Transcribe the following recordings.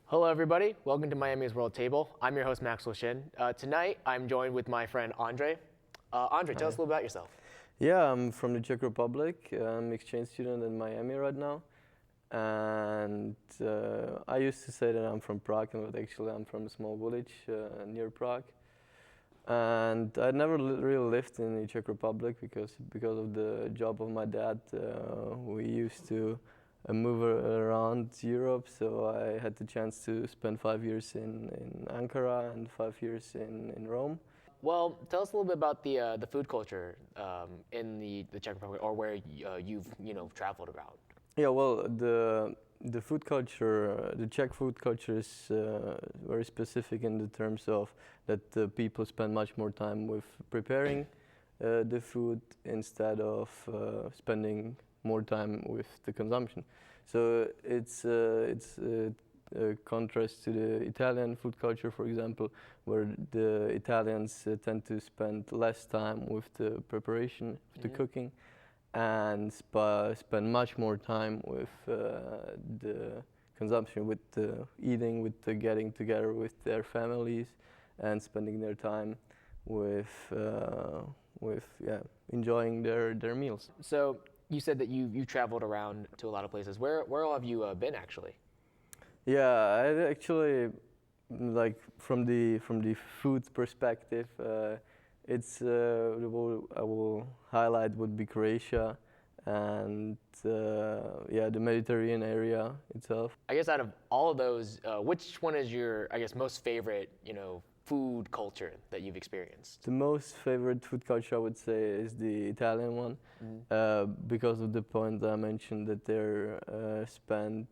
Hello, everybody. Welcome to Miami's World Table. I'm your host, Maxwell Shin. Tonight, I'm joined with my friend Andre. Andre, tell us a little about yourself. Yeah, I'm from the Czech Republic. I'm exchange student in Miami right now. And I used to say that I'm from Prague, but actually I'm from a small village near Prague. And I never really lived in the Czech Republic because of the job of my dad. We used to move around Europe, so I had the chance to spend 5 years in Ankara and 5 years in Rome. Well, tell us a little bit about the food culture in the Czech Republic, or where you've traveled around. Yeah, well, the food culture, the Czech food culture is very specific in the terms of that the people spend much more time with preparing the food instead of spending more time with the consumption. So it's a contrast to the Italian food culture, for example, where the Italians tend to spend less time with the preparation, with the cooking, and spend much more time with the consumption, with the eating, with the getting together with their families, and spending their time with enjoying their meals. So you said that you traveled around to a lot of places. Where all have you been, actually? Yeah, I actually like from the food perspective. It's I will highlight would be Croatia and the Mediterranean area itself. I guess out of all of those, which one is your, most favorite, food culture that you've experienced? The most favorite food culture I would say is the Italian one, because of the point I mentioned that they're spend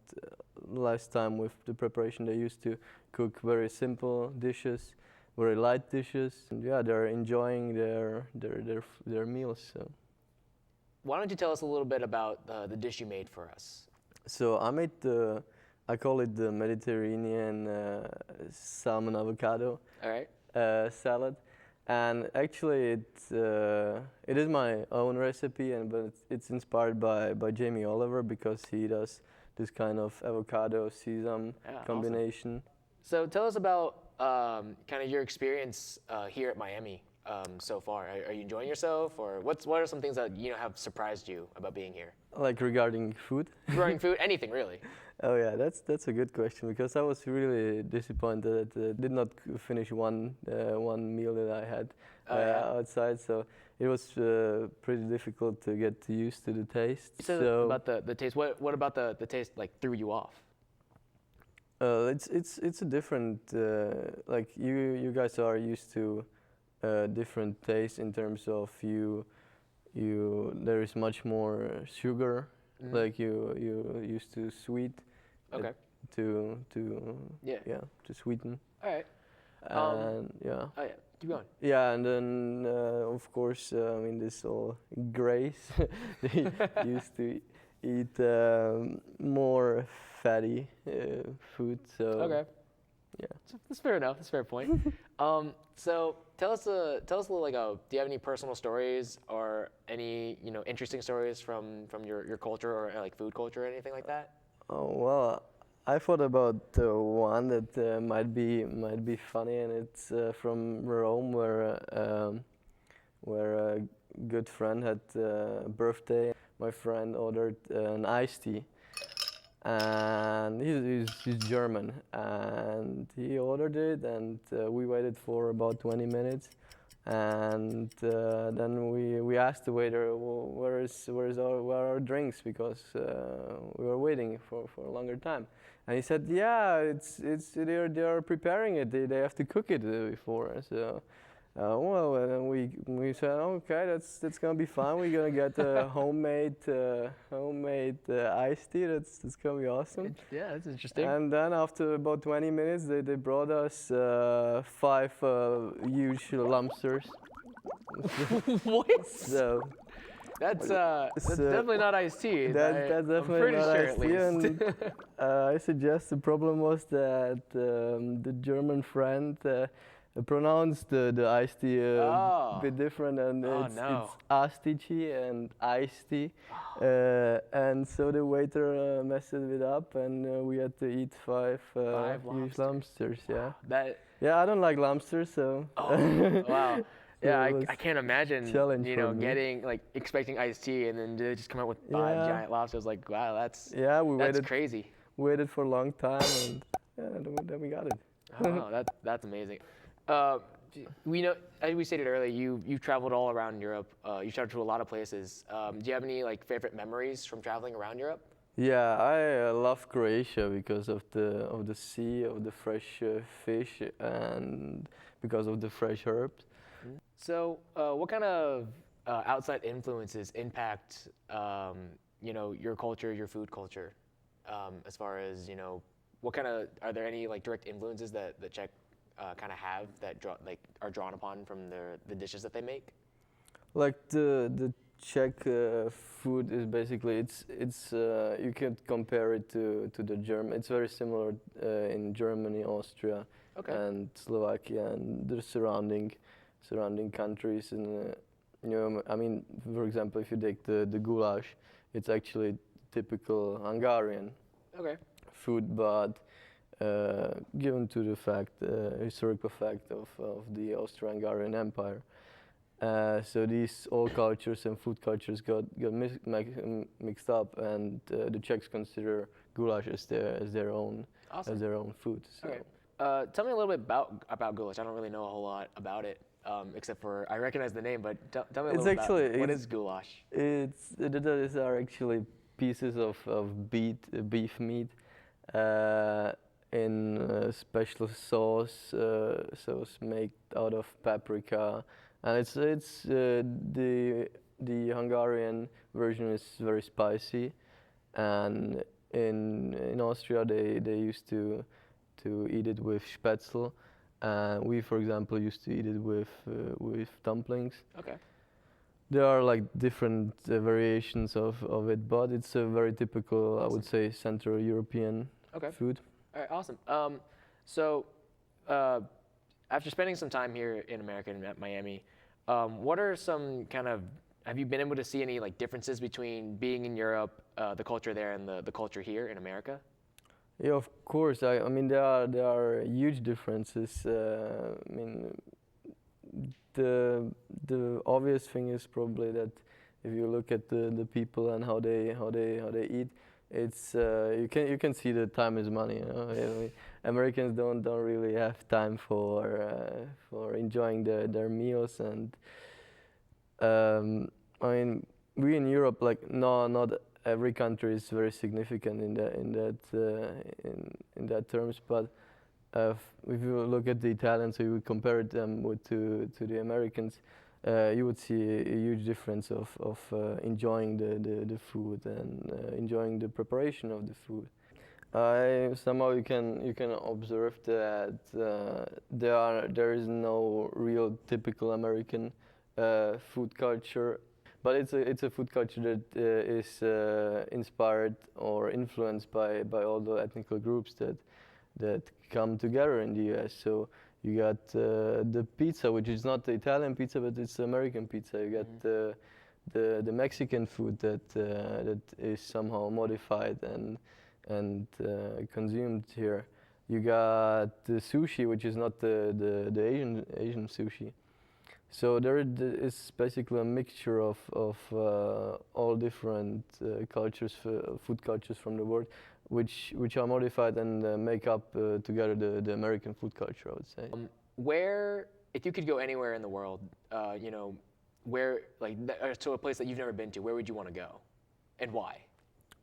less time with the preparation. They used to cook very simple dishes, very light dishes, and yeah, they're enjoying their meals. So. Why don't you tell us a little bit about the dish you made for us? So I call it the Mediterranean salmon avocado salad, and actually it is my own recipe, but it's inspired by Jamie Oliver because he does this kind of avocado sesame combination. Awesome. So tell us about kind of your experience here at Miami so far. Are you enjoying yourself, or what are some things that have surprised you about being here? Like regarding food? Regarding food, anything really. Oh yeah, that's a good question because I was really disappointed that I did not finish one meal that I had outside. So it was pretty difficult to get used to the taste. So about the taste, what about the taste like threw you off? It's a different like you guys are used to different taste in terms of there is much more sugar, like you used to sweet. Okay. To sweeten. All right. And Oh yeah, keep going. Yeah, and then of course this all Grace they used to eat more fatty food. So okay. Yeah, that's fair enough. That's a fair point. So tell us a little like, do you have any personal stories or any interesting stories from your culture or like food culture or anything like that? Oh well, I thought about one that might be funny, and it's from Rome, where a good friend had a birthday. My friend ordered an iced tea, and he's German, and he ordered it, and we waited for about 20 minutes, and then we asked the waiter, well, where are our drinks, because we were waiting for a longer time, and he said, yeah, they are preparing it, they have to cook it before. So well, we said, okay, that's gonna be fine. We're gonna get a homemade iced tea. That's gonna be awesome. Yeah, that's interesting. And then after about 20 minutes, they brought us 5 huge lobsters. What? So that's definitely not iced tea. That's definitely not iced tea. And I suggest the problem was that the German friend pronounce the iced tea a Oh. bit different, and Oh, it's no. asti and iced tea, and so the waiter messed it up, and we had to eat five huge lobsters. lobsters. Yeah, That. yeah, I don't like lobsters, so. Oh, wow. So Yeah, it was I can't imagine, challenge you for know, me. getting like expecting iced tea and then they just come out with five Yeah. giant lobsters. Like, wow, that's Yeah, we that's waited crazy. waited for a long time, and yeah, then we got it. Oh, wow, that's amazing. We know, as we stated earlier, you've traveled all around Europe. You've traveled to a lot of places. Do you have any like favorite memories from traveling around Europe? Yeah, I love Croatia because of the sea, of the fresh fish, and because of the fresh herbs. So, what kind of outside influences impact, you know, your culture, your food culture, as far as, you know, what kind of, are there any like direct influences that the Czech kind of have that are drawn upon from the dishes that they make? Like the Czech food is basically it's you can compare it to the German. It's very similar in Germany, Austria, Okay. and Slovakia and the surrounding countries. And you know, I mean, for example, if you take the goulash, it's actually typical Hungarian Okay. food, but given to the historical fact of the Austro-Hungarian Empire. So these all cultures and food cultures got mixed up, and the Czechs consider goulash as their own Awesome. food. So. Okay. Tell me a little bit about goulash. I don't really know a whole lot about it, except for I recognize the name. But tell me a It's little actually about what is goulash. These are actually pieces of beef meat in a special sauce made out of paprika, and it's the Hungarian version is very spicy, and in Austria they used to eat it with spätzle, and we, for example, used to eat it with dumplings. Okay. There are like different variations of it, but it's a very typical, I would say, Central European food. All right, awesome. So, after spending some time here in America and at Miami, what are some kind of, have you been able to see any like differences between being in Europe, the culture there, and the culture here in America? Yeah, of course. I mean, there are huge differences. I mean, the obvious thing is probably that if you look at the people and how they eat, it's you can see that time is money. You know? I mean, Americans don't really have time for enjoying their meals, and I mean, we in Europe, like, not every country is very significant in that terms, but if you look at the Italians, so you would compare them to the Americans, you would see a huge difference of enjoying the food and enjoying the preparation of the food. Somehow you can observe that there is no real typical American food culture, but it's a food culture that is inspired or influenced by all the ethnic groups that come together in the US. So you got the pizza, which is not the Italian pizza, but it's American pizza. You got the Mexican food that is somehow modified and consumed here. You got the sushi, which is not the Asian sushi. So there is basically a mixture of all different cultures, food cultures from the world, which are modified and make up together the American food culture, I would say. Where, if you could go anywhere in the world, you know, where, like, to a place that you've never been to, where would you want to go, and why?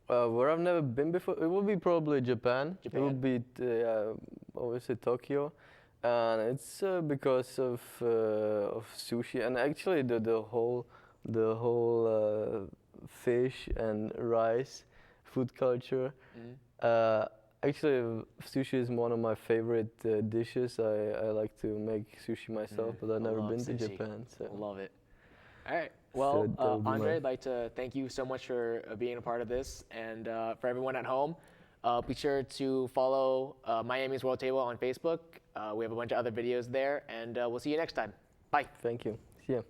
Where I've never been before, it would be probably Japan. It would be obviously Tokyo, and it's because of sushi, and actually the whole fish and rice food culture. Actually, sushi is one of my favorite dishes. I like to make sushi myself, but I've never been to Japan. So. Love it. All right. Well, So Andre, I'd like to thank you so much for being a part of this, and for everyone at home, Be sure to follow Miami's World Table on Facebook. We have a bunch of other videos there, and we'll see you next time. Bye. Thank you. See ya.